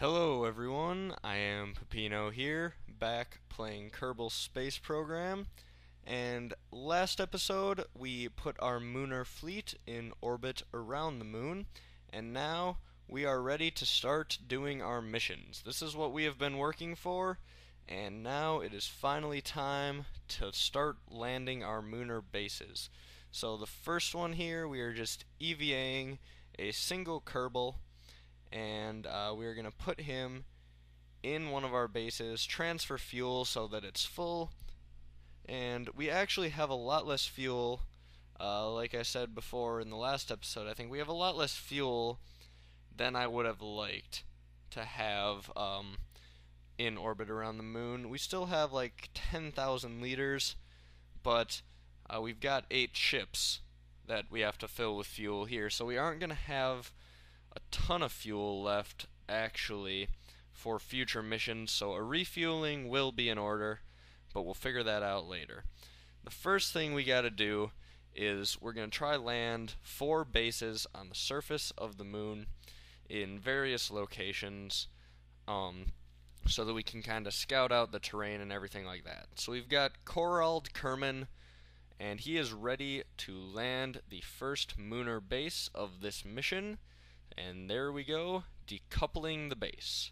Hello everyone, I am Peppino here, back playing Kerbal Space Program, and last episode we put our Munar fleet in orbit around the moon, and now we are ready to start doing our missions. This is what we have been working for, and now it is finally time to start landing our Munar bases. So the first one here, we are just EVAing a single Kerbal, and we are going to put him in one of our bases, transfer fuel so that it's full, and we actually have a lot less fuel. Like I said before in the last episode, I think we have a lot less fuel than I would have liked to have in orbit around the moon. We still have like 10,000 liters, but we've got 8 ships that we have to fill with fuel here, so we aren't going to have a ton of fuel left actually for future missions, so a refueling will be in order, but we'll figure that out later. The first thing we gotta do is we're gonna try land 4 bases on the surface of the moon in various locations, so that we can kind of scout out the terrain and everything like that. So we've got Korald Kerman, and he is ready to land the first Munar base of this mission. And there we go, decoupling the base.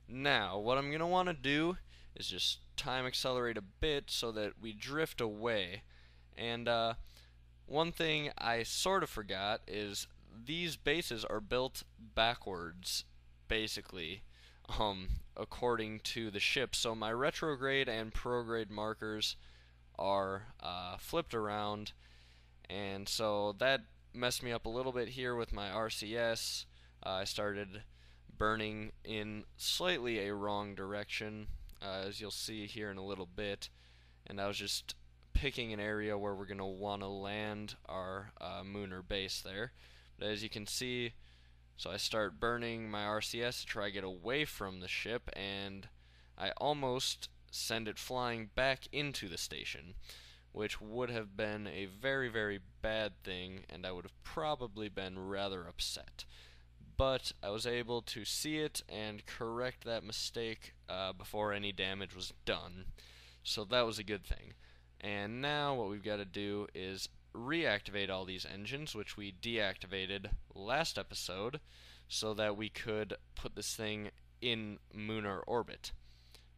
Now, what I'm going to want to do is just time accelerate a bit so that we drift away. And one thing I sort of forgot is these bases are built backwards, basically, according to the ship. So my retrograde and prograde markers are flipped around, and so that messed me up a little bit here with my RCS. I started burning in slightly a wrong direction, as you'll see here in a little bit, and I was just picking an area where we're going to want to land our Munar base there. But as you can see, so I start burning my RCS to try to get away from the ship, and I almost send it flying back into the station, which would have been a very, very bad thing, and I would have probably been rather upset. But I was able to see it and correct that mistake before any damage was done, so that was a good thing. And now what we've got to do is reactivate all these engines, which we deactivated last episode, so that we could put this thing in Munar orbit.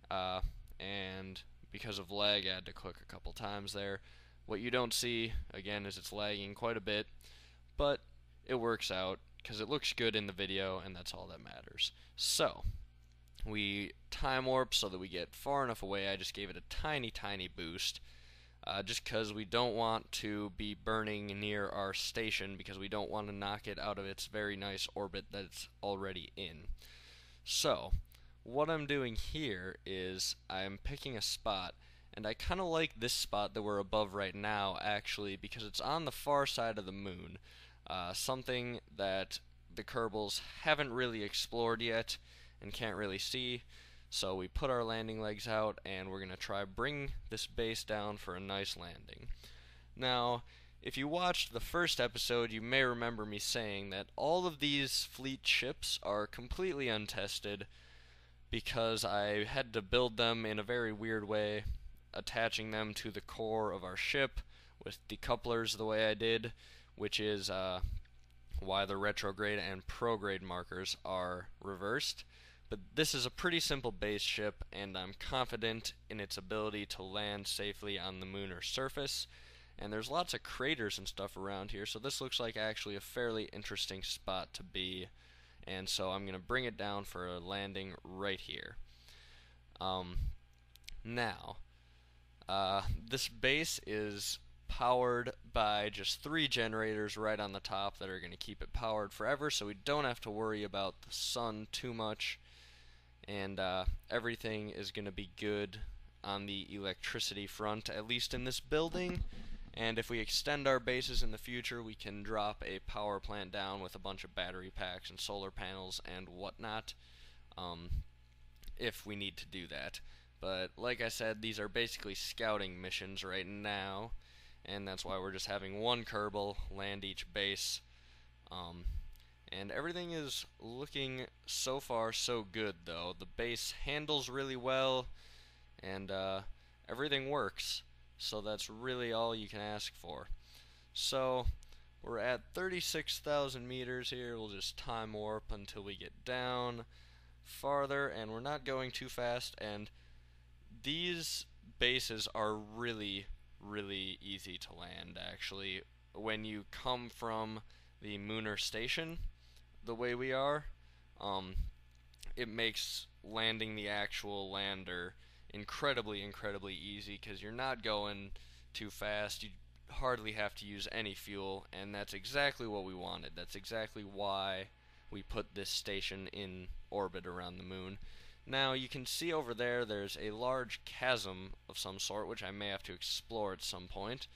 And because of lag, I had to click a couple times there. What you don't see, again, is it's lagging quite a bit, but it works out because it looks good in the video, and that's all that matters. So, we time warp so that we get far enough away. I just gave it a tiny, tiny boost, just because we don't want to be burning near our station, because we don't want to knock it out of its very nice orbit that it's already in. So, what I'm doing here is I'm picking a spot, and I kind of like this spot that we're above right now, actually, because it's on the far side of the moon, something that the Kerbals haven't really explored yet and can't really see. So we put our landing legs out, and we're going to try bring this base down for a nice landing. Now, if you watched the first episode, you may remember me saying that all of these fleet ships are completely untested, because I had to build them in a very weird way, attaching them to the core of our ship with decouplers the way I did, which is why the retrograde and prograde markers are reversed. But this is a pretty simple base ship, and I'm confident in its ability to land safely on the Munar surface. And there's lots of craters and stuff around here, so this looks like actually a fairly interesting spot to be. And so I'm going to bring it down for a landing right here. Now, this base is powered by just 3 generators right on the top that are going to keep it powered forever, so we don't have to worry about the sun too much, and everything is going to be good on the electricity front, at least in this building. And if we extend our bases in the future, we can drop a power plant down with a bunch of battery packs and solar panels and whatnot, if we need to do that. But like I said, these are basically scouting missions right now, and that's why we're just having one Kerbal land each base. And everything is looking so far so good, though. The base handles really well, and everything works. So that's really all you can ask for. So we're at 36,000 meters here. We'll just time warp until we get down farther, and we're not going too fast. And these bases are really, really easy to land, actually. When you come from the Munar station, the way we are, um, it makes landing the actual lander incredibly, incredibly easy because you're not going too fast. You hardly have to use any fuel, and that's exactly what we wanted. That's exactly why we put this station in orbit around the moon. Now you can see over there there's a large chasm of some sort, which I may have to explore at some point.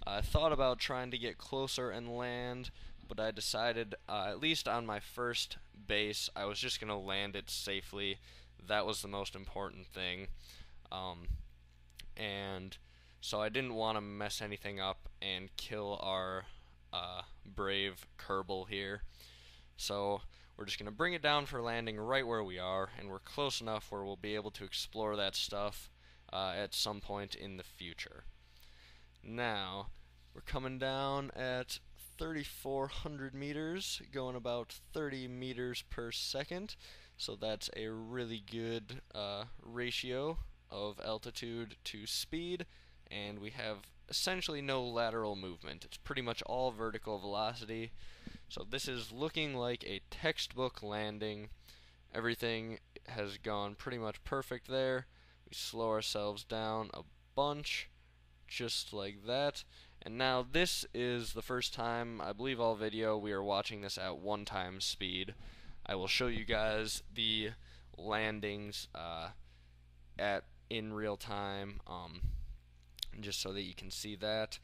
I thought about trying to get closer and land, but I decided, at least on my first base, I was just going to land it safely. That was the most important thing. And so I didn't want to mess anything up and kill our brave Kerbal here. So we're just going to bring it down for landing right where we are, and we're close enough where we'll be able to explore that stuff at some point in the future. Now, we're coming down at 3,400 meters, going about 30 meters per second, so that's a really good ratio of altitude to speed, and we have essentially no lateral movement. It's pretty much all vertical velocity, so this is looking like a textbook landing. Everything has gone pretty much perfect there. We slow ourselves down a bunch, just like that. And now this is the first time, I believe all video, we are watching this at 1x speed. I will show you guys the landings in real time, just so that you can see that.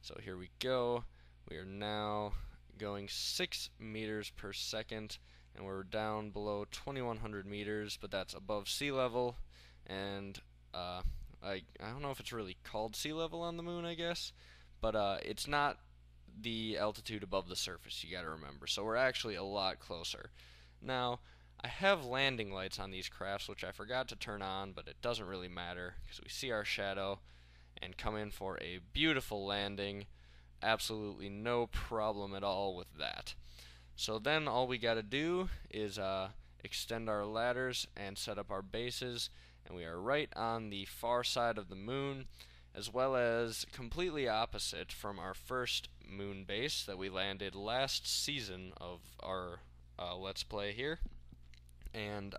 So here we go. We are now going 6 meters per second, and we're down below 2,100 meters, but that's above sea level, and I don't know if it's really called sea level on the moon, I guess, but it's not the altitude above the surface, you gotta remember, so we're actually a lot closer. Now, I have landing lights on these crafts, which I forgot to turn on, but it doesn't really matter, because we see our shadow, and come in for a beautiful landing. Absolutely no problem at all with that. So then all we gotta do is extend our ladders and set up our bases, and we are right on the far side of the moon, as well as completely opposite from our first moon base that we landed last season of our Let's Play here. And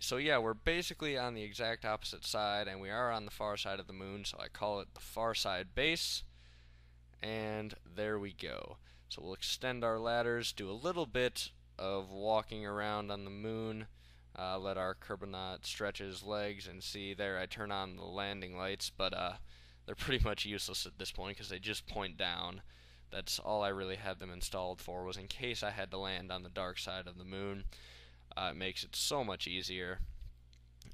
so yeah, we're basically on the exact opposite side, and we are on the far side of the moon, so I call it the far side base. And there we go. So we'll extend our ladders, do a little bit of walking around on the moon, let our Kerbonaut stretch his legs, and see there I turn on the landing lights, but they're pretty much useless at this point because they just point down. That's all I really had them installed for, was in case I had to land on the dark side of the moon. It makes it so much easier.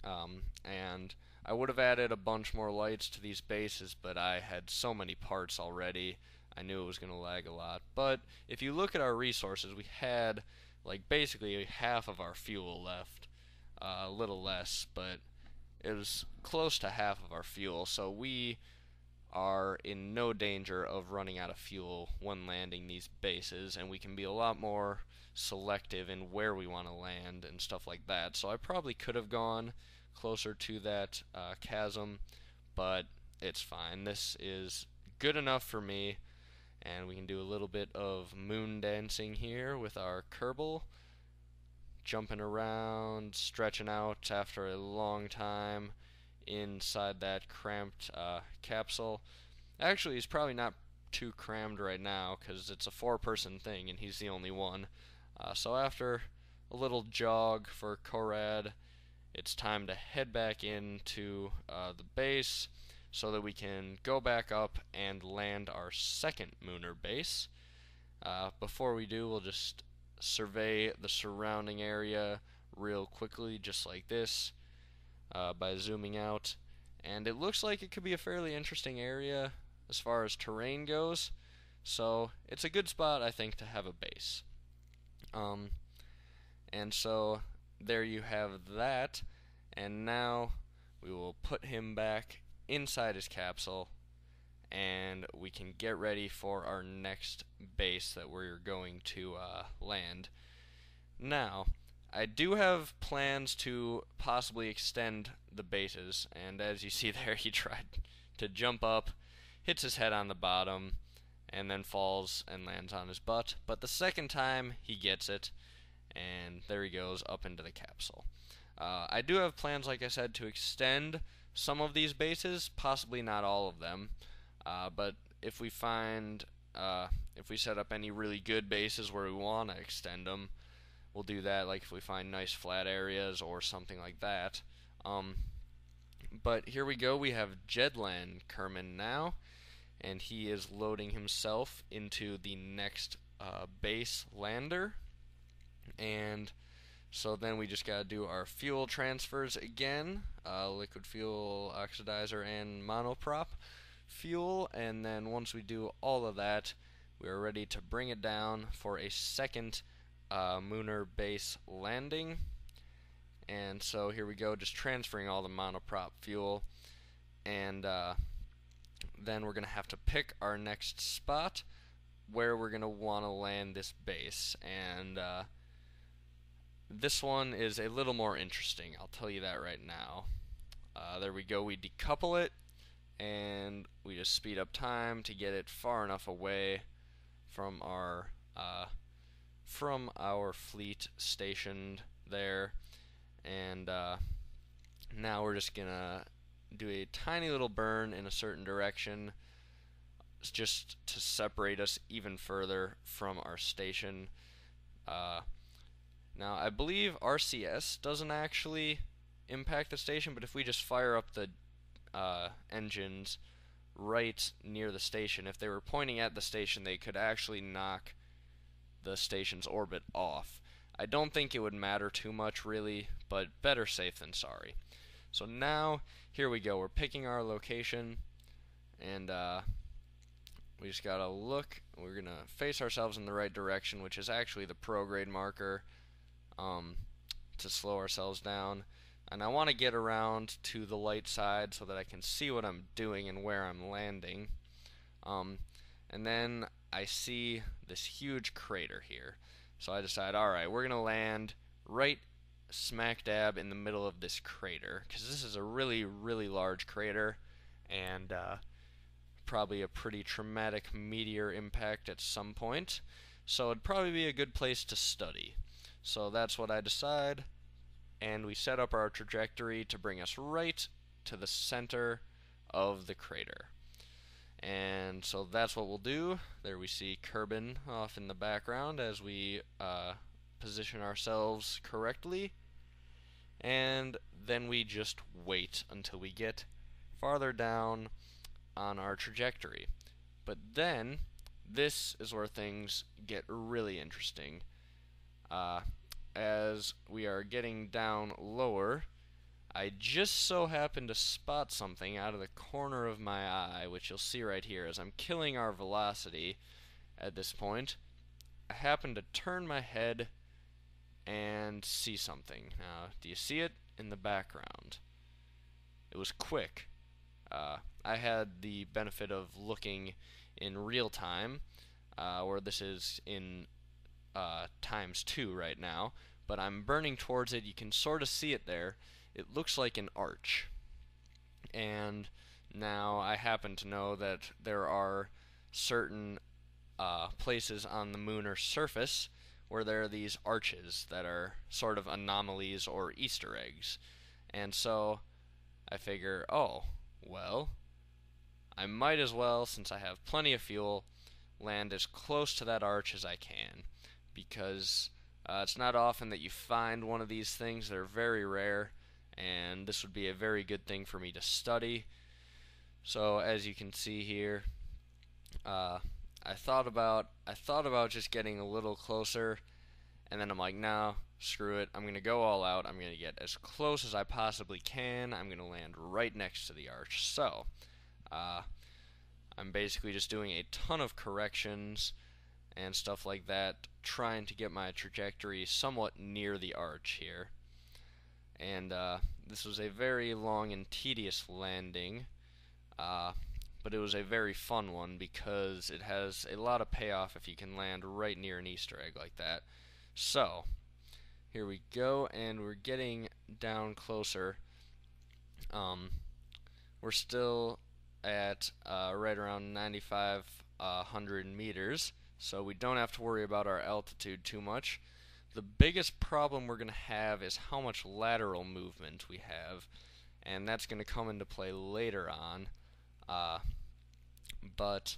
And I would have added a bunch more lights to these bases, but I had so many parts already, I knew it was going to lag a lot. But if you look at our resources, we had like basically half of our fuel left. A little less, but it was close to half of our fuel, so we are in no danger of running out of fuel when landing these bases, and we can be a lot more selective in where we want to land and stuff like that. So I probably could have gone closer to that chasm, but it's fine. This is good enough for me, and we can do a little bit of moon dancing here with our Kerbal, jumping around, stretching out after a long time inside that cramped capsule. Actually, he's probably not too crammed right now because it's a 4-person thing and he's the only one. So after a little jog for Korad, it's time to head back into the base so that we can go back up and land our second Munar base. Before we do, we'll just survey the surrounding area real quickly, just like this, by zooming out. And it looks like it could be a fairly interesting area as far as terrain goes, so it's a good spot, I think, to have a base. Um, and so there you have that, and now we will put him back inside his capsule, and we can get ready for our next base that we're going to land. Now, I do have plans to possibly extend the bases, and as you see there, he tried to jump up, hits his head on the bottom, and then falls and lands on his butt. But the second time, he gets it, and there he goes up into the capsule. I do have plans, like I said, to extend some of these bases, possibly not all of them, but if we set up any really good bases where we want to extend them, we'll do that, like if we find nice flat areas or something like that. But here we go, we have Jedlan Kerman now, and he is loading himself into the next base lander. And so then we just gotta do our fuel transfers again, liquid fuel, oxidizer, and monoprop fuel, and then once we do all of that, we're ready to bring it down for a second Munar base landing. And so here we go, just transferring all the monoprop fuel, and then we're gonna have to pick our next spot where we're gonna want to land this base, and this one is a little more interesting, I'll tell you that right now. There we go, we decouple it, and we just speed up time to get it far enough away from our fleet stationed there. And now we're just gonna do a tiny little burn in a certain direction just to separate us even further from our station. Now I believe RCS doesn't actually impact the station, but if we just fire up the engines right near the station, if they were pointing at the station, they could actually knock the station's orbit off. I don't think it would matter too much really, but better safe than sorry. So now, here we go, we're picking our location, and we just gotta look, we're gonna face ourselves in the right direction, which is actually the prograde marker, to slow ourselves down. And I want to get around to the light side so that I can see what I'm doing and where I'm landing. And then I see this huge crater here. So I decide, alright, we're going to land right smack dab in the middle of this crater, because this is a really, really large crater, and probably a pretty traumatic meteor impact at some point. So it'd probably be a good place to study. So that's what I decide, and we set up our trajectory to bring us right to the center of the crater. And so that's what we'll do. There we see Kerbin off in the background as we position ourselves correctly. And then we just wait until we get farther down on our trajectory. But then, this is where things get really interesting. As we are getting down lower, I just so happen to spot something out of the corner of my eye, which you'll see right here as I'm killing our velocity at this point. I happen to turn my head and see something. Now, do you see it in the background? It was quick. I had the benefit of looking in real time, where this is in ×2 right now, but I'm burning towards it. You can sort of see it there. It looks like an arch. And now I happen to know that there are certain places on the lunar surface where there are these arches that are sort of anomalies or Easter eggs. And so I figure, oh, well, I might as well, since I have plenty of fuel, land as close to that arch as I can, because it's not often that you find one of these things. They're very rare, and this would be a very good thing for me to study. So as you can see here, I thought about just getting a little closer, and then I'm like, no, screw it. I'm going to go all out. I'm going to get as close as I possibly can. I'm going to land right next to the arch. So I'm basically just doing a ton of corrections, and stuff like that, trying to get my trajectory somewhat near the arch here. And this was a very long and tedious landing, but it was a very fun one because it has a lot of payoff if you can land right near an Easter egg like that. So, here we go, and we're getting down closer. We're still at right around 9,500 meters, so we don't have to worry about our altitude too much. The biggest problem we're going to have is how much lateral movement we have, and that's going to come into play later on. But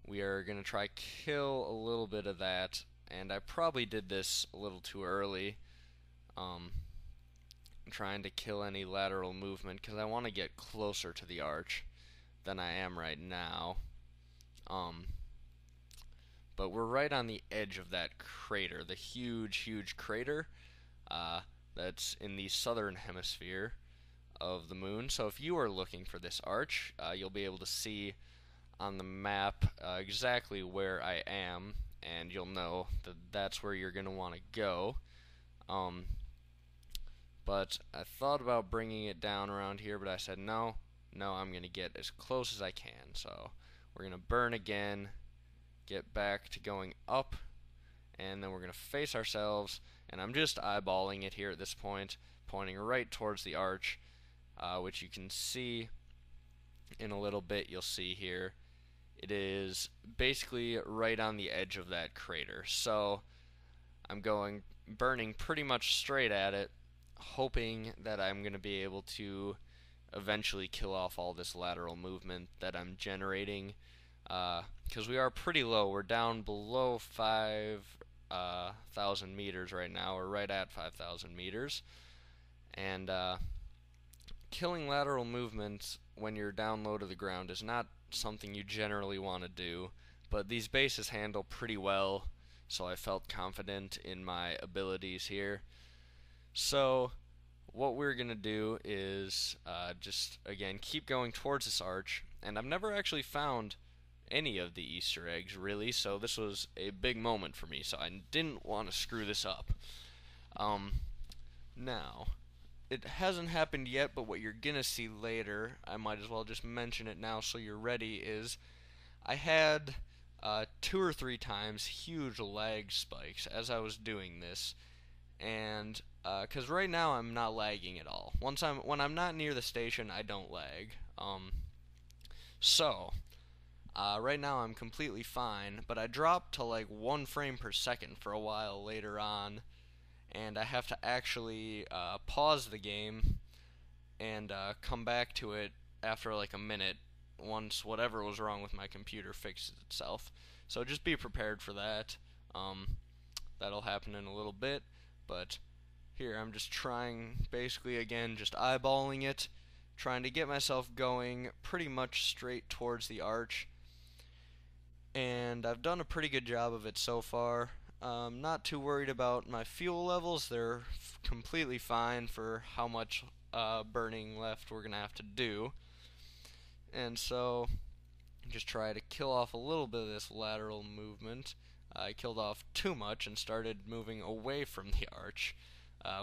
we are going to try kill a little bit of that, and I probably did this a little too early. Trying to kill any lateral movement because I want to get closer to the arch than I am right now. But we're right on the edge of that crater, the huge crater that's in the southern hemisphere of the moon. So if you are looking for this arch, you'll be able to see on the map exactly where I am, and you'll know that that's where you're going to want to go. But I thought about bringing it down around here, but I said no, I'm going to get as close as I can. So we're going to burn again, get back to going up, and then we're going to face ourselves, and I'm just eyeballing it here at this point, pointing right towards the arch, which you can see in a little bit. You'll see here it is basically right on the edge of that crater. So I'm burning pretty much straight at it, hoping that I'm going to be able to eventually kill off all this lateral movement that I'm generating, because we are pretty low. We're down below 5,000 meters right now. We're right at 5,000 meters, and killing lateral movement when you're down low to the ground is not something you generally want to do, but these bases handle pretty well, so I felt confident in my abilities here. So what we're going to do is just, again, keep going towards this arch, and I've never actually found any of the Easter eggs, really, so this was a big moment for me, so I didn't want to screw this up. Now, it hasn't happened yet, but what you're going to see later, I might as well just mention it now so you're ready, is I had 2 or 3 times huge lag spikes as I was doing this, and because right now I'm not lagging at all. When I'm not near the station, I don't lag. So right now I'm completely fine, but I dropped to like 1 frame per second for a while later on, and I have to actually pause the game and come back to it after like a minute once whatever was wrong with my computer fixes itself. So just be prepared for that. That'll happen in a little bit, but here I'm just trying, basically again, just eyeballing it, trying to get myself going pretty much straight towards the arch, and I've done a pretty good job of it so far. Not too worried about my fuel levels. They're completely fine for how much burning left we're gonna have to do, and so just try to kill off a little bit of this lateral movement. I killed off too much and started moving away from the arch,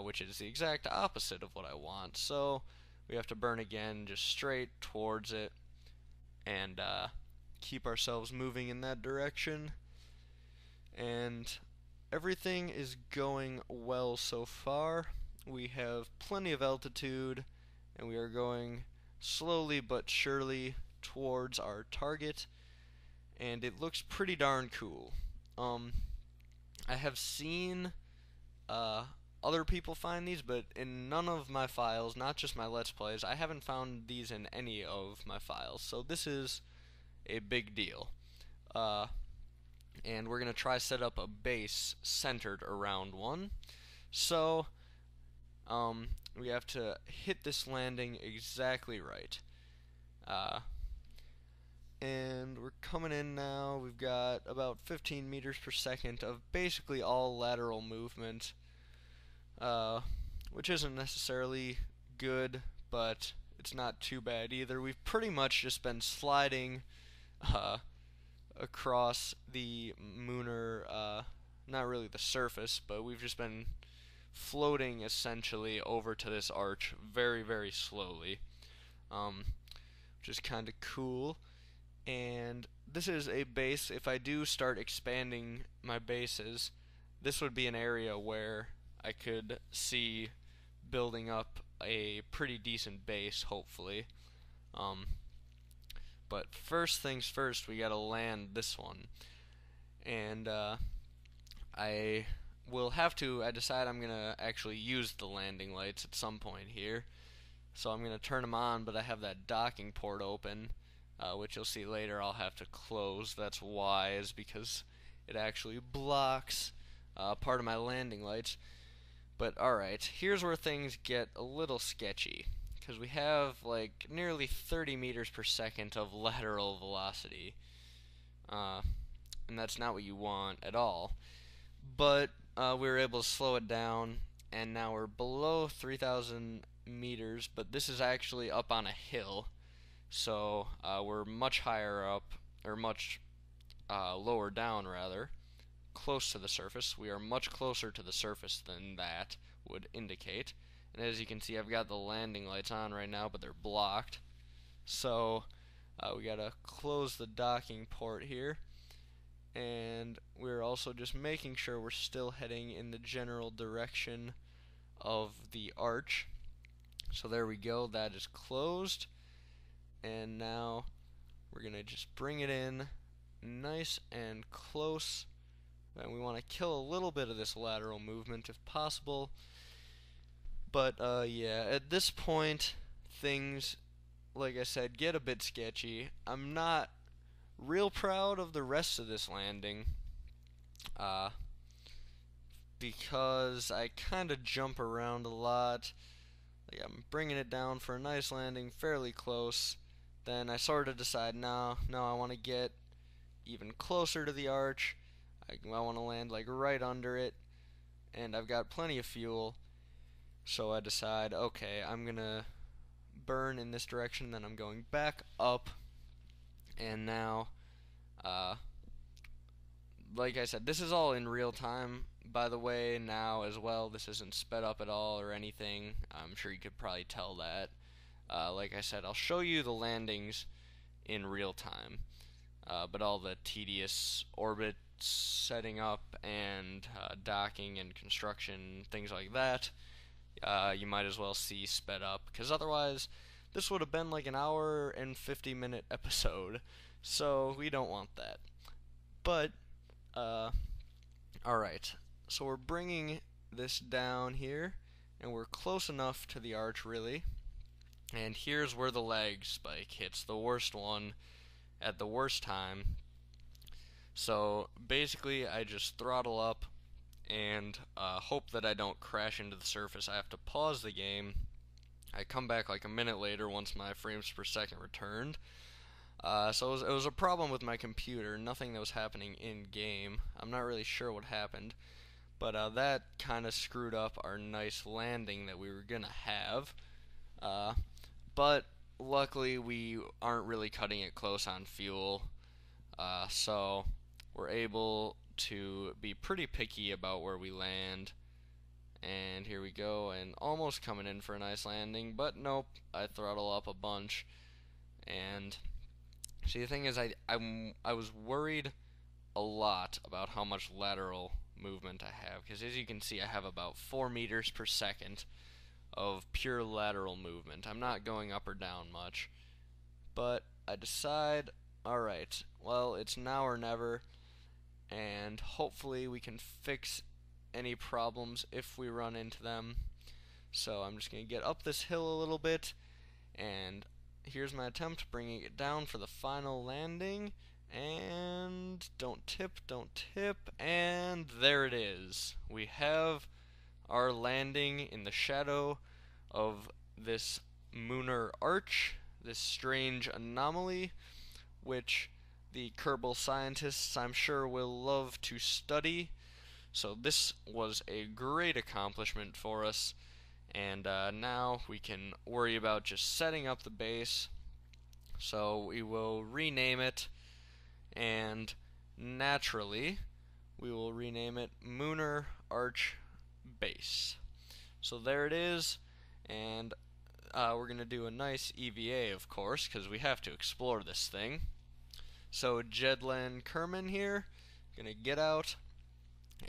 which is the exact opposite of what I want. So we have to burn again, just straight towards it, and keep ourselves moving in that direction. And everything is going well so far. We have plenty of altitude, and we are going slowly but surely towards our target, and it looks pretty darn cool. I have seen other people find these, but in none of my files, not just my Let's Plays, I haven't found these in any of my files, so this is a big deal. And we're going to try set up a base centered around one. So we have to hit this landing exactly right. And we're coming in now. We've got about 15 meters per second of basically all lateral movement, which isn't necessarily good, but it's not too bad either. We've pretty much just been sliding across the Munar, not really the surface, but we've just been floating essentially over to this arch very, very slowly, which is kind of cool. And this is a base. If I do start expanding my bases, this would be an area where I could see building up a pretty decent base, hopefully. Um, but first things first, we gotta land this one. And I will have to, I decide I'm gonna actually use the landing lights at some point here. So I'm gonna turn them on, but I have that docking port open, which you'll see later I'll have to close. That's why, is because it actually blocks part of my landing lights. But alright, here's where things get a little sketchy, because we have like nearly 30 meters per second of lateral velocity, and that's not what you want at all. But we were able to slow it down, and now we're below 3,000 meters, but this is actually up on a hill, so we're much higher up, or much lower down rather, close to the surface. We are much closer to the surface than that would indicate. And as you can see, I've got the landing lights on right now, but they're blocked. So we gotta close the docking port here. And we're also just making sure we're still heading in the general direction of the arch. So there we go, that is closed. And now we're gonna just bring it in nice and close. And we want to kill a little bit of this lateral movement if possible. But yeah, at this point things, like I said, get a bit sketchy. I'm not real proud of the rest of this landing, because I kind of jump around a lot. Like, I'm bringing it down for a nice landing, fairly close. Then I sort of decide, no, I want to get even closer to the arch. I want to land like right under it, and I've got plenty of fuel, so I decide, okay, I'm gonna burn in this direction, then I'm going back up. And now like I said, this is all in real time, by the way, now as well. This isn't sped up at all or anything. I'm sure you could probably tell that. Like I said, I'll show you the landings in real time, but all the tedious orbit setting up and docking and construction, things like that, you might as well see sped up, because otherwise this would have been like an hour and 50-minute episode, so we don't want that. But alright, so we're bringing this down here, and we're close enough to the arch, really. And here's where the lag spike hits, the worst one at the worst time. So basically I just throttle up and hope that I don't crash into the surface. I have to pause the game. I come back like a minute later once my frames per second returned. So it was a problem with my computer, nothing that was happening in game. I'm not really sure what happened, but that kind of screwed up our nice landing that we were gonna have. But luckily we aren't really cutting it close on fuel, so we're able to be pretty picky about where we land. And here we go, and almost coming in for a nice landing, but nope, I throttle up a bunch. And see, the thing is, I was worried a lot about how much lateral movement I have, because as you can see, I have about 4 meters per second of pure lateral movement. I'm not going up or down much, but I decide, alright, well, it's now or never, and hopefully we can fix any problems if we run into them. So I'm just going to get up this hill a little bit, and here's my attempt, bringing it down for the final landing, and don't tip, and there it is. We have our landing in the shadow of this Munar arch, this strange anomaly, which the Kerbal scientists, I'm sure, will love to study. So this was a great accomplishment for us, and now we can worry about just setting up the base. So we will rename it, and naturally we will rename it Munar Arch Base. So there it is, and we're going to do a nice EVA, of course, because we have to explore this thing. So Jedlan Kerman here, going to get out,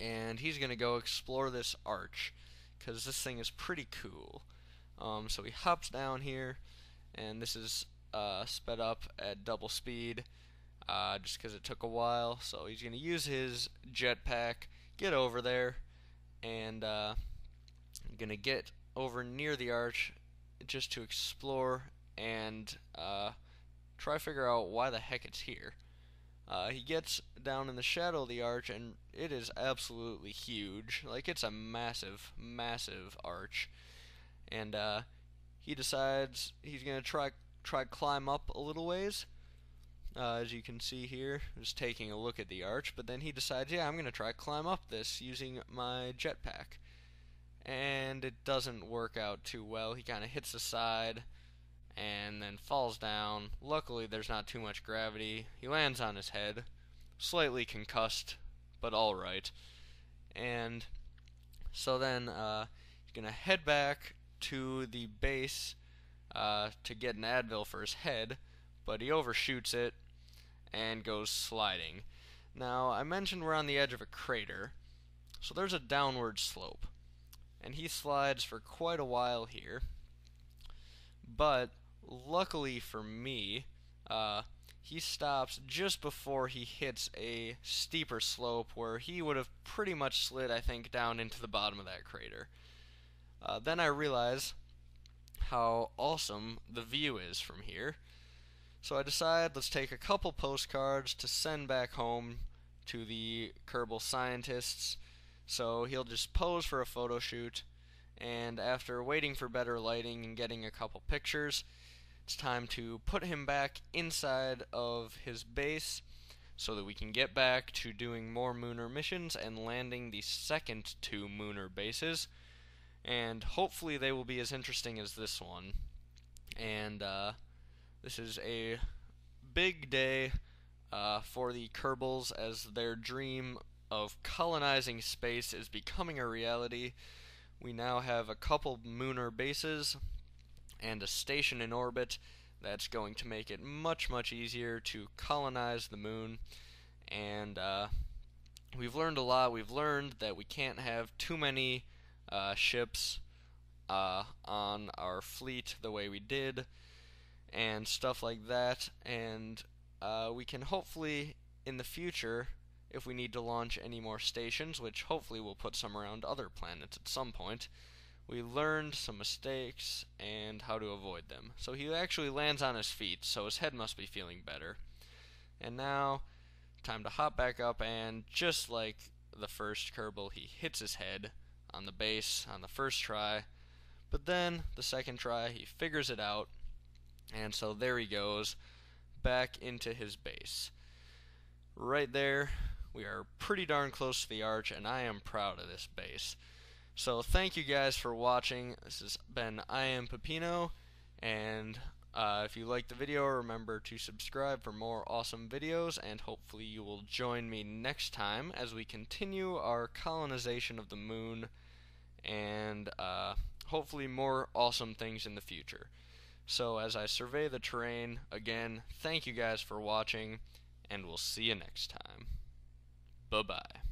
and he's going to go explore this arch, because this thing is pretty cool. So he hops down here, and this is sped up at double speed, just because it took a while. So he's going to use his jetpack, get over there, and I'm going to get over near the arch just to explore and try to figure out why the heck it's here. He gets down in the shadow of the arch, and it is absolutely huge. Like, it's a massive, massive arch. And he decides he's gonna try climb up a little ways. As you can see here, just taking a look at the arch. But then he decides, yeah, I'm gonna try climb up this using my jetpack. And it doesn't work out too well. He kind of hits the side and then falls down. Luckily, there's not too much gravity. He lands on his head, slightly concussed, but alright. And so then he's going to head back to the base to get an Advil for his head, but he overshoots it and goes sliding. Now, I mentioned we're on the edge of a crater, so there's a downward slope. And he slides for quite a while here, but luckily for me, he stops just before he hits a steeper slope where he would have pretty much slid, I think, down into the bottom of that crater. Then I realize how awesome the view is from here, so I decide let's take a couple postcards to send back home to the Kerbal scientists. So he'll just pose for a photo shoot, and after waiting for better lighting and getting a couple pictures, it's time to put him back inside of his base so that we can get back to doing more Munar missions and landing the second 2 Munar bases. And hopefully they will be as interesting as this one. And this is a big day for the Kerbals, as their dream of colonizing space is becoming a reality. We now have a couple Munar bases and a station in orbit that's going to make it much, much easier to colonize the moon. And we've learned a lot. We've learned that we can't have too many ships on our fleet the way we did, and stuff like that. And we can hopefully, in the future, if we need to launch any more stations, which hopefully we'll put some around other planets at some point, we learned some mistakes and how to avoid them. So he actually lands on his feet, so his head must be feeling better. And now, time to hop back up, and just like the first Kerbal, he hits his head on the base on the first try. But then, the second try, he figures it out, and so there he goes, back into his base. Right there, we are pretty darn close to the arch, and I am proud of this base. So thank you guys for watching. This has been iampeppino, and if you liked the video, remember to subscribe for more awesome videos, and hopefully you will join me next time as we continue our colonization of the moon, and hopefully more awesome things in the future. So as I survey the terrain, again, thank you guys for watching, and we'll see you next time. Bye-bye.